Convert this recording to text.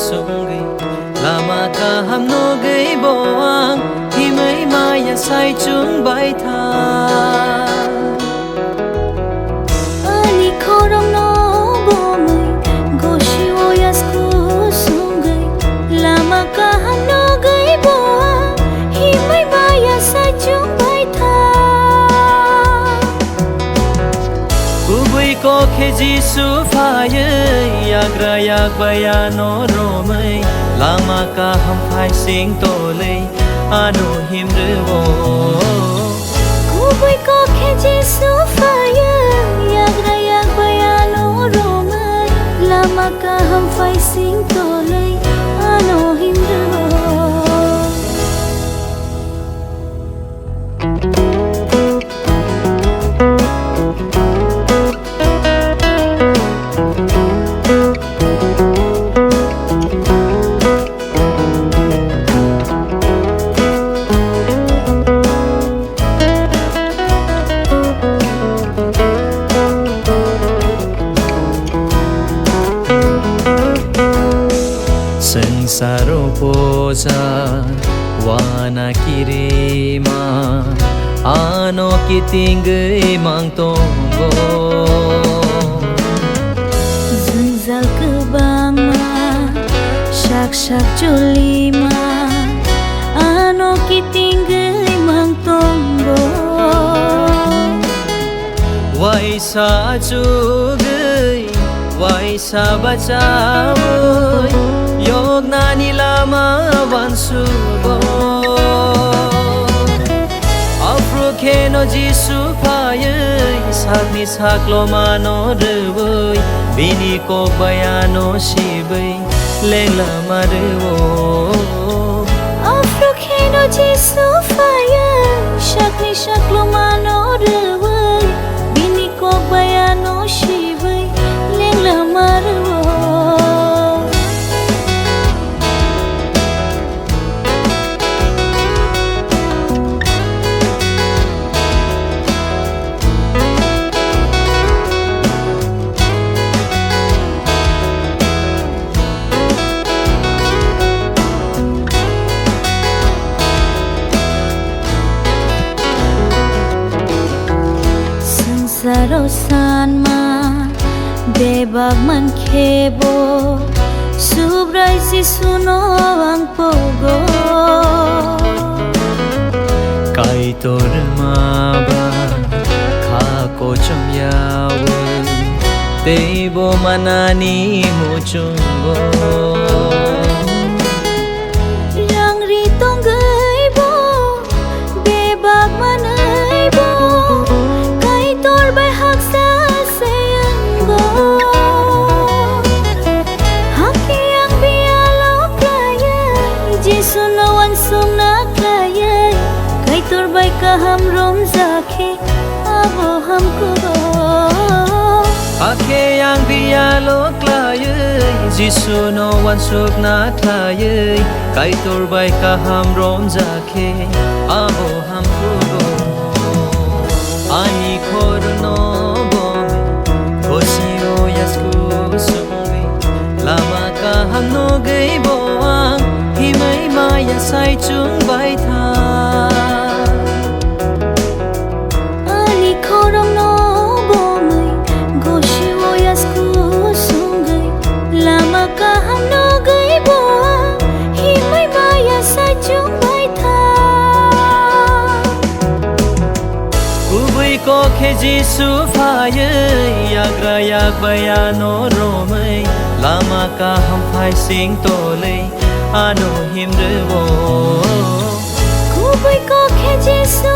sung gay lama ka ham no gay boang hi mai maya sai chung bai tha ani khorong no bo mai goshi o yas ku sung gay lama ka ham no gay boang hi mai maya sai chung bai tha kubui ko khe jisu phai yagra yak baya no ro mai lama ka ham phai sing to lei anu him re wo kubui ko khe jisu phai yagra yak baya no ro mai lama ka ham phai sing to lei anu him re wo Sengsara poza wana kirima ano kitinggai mang tonggo zunzal kebang ma shak shak julima ano kitinggai mang tonggo wai sa chugai wai sa bachawoi Yog nani lama vansugo Afro keno jisu phai sakni saklo mano rwoi bini ko bayano shibai lengla marwo Afro keno jisu phai sakni saklo mano rwoi bini ko bayano shibai lengla marwo Saro san ma bebak man khebo subrai si suno ang pogo kai tor ma ba kha ko chom yawo te bo manani mo chungo yang ri tong gai bo bebak man ai bo bai hak sa sayanggo haki yang bialo kaya jisu no wan sung na kaya kai tor bai ka ham rom zakhe abo hamko haki yang bialo kaya jisu no wan sung na kaya kai tor bai ka ham rom zakhe abo hamko ani korno bome kosio yasku sungai lama ka ham no gai boang hi mai maya sai chung bai tha ani khorong no bomai gosio yasku sungai lama ka ham no gai boang hi mai maya sai chung bai tha ko khe jisu phai yagra yak baya no ro mai lama ka ham phai sing to lei ano him re wo kubui ko khe jisu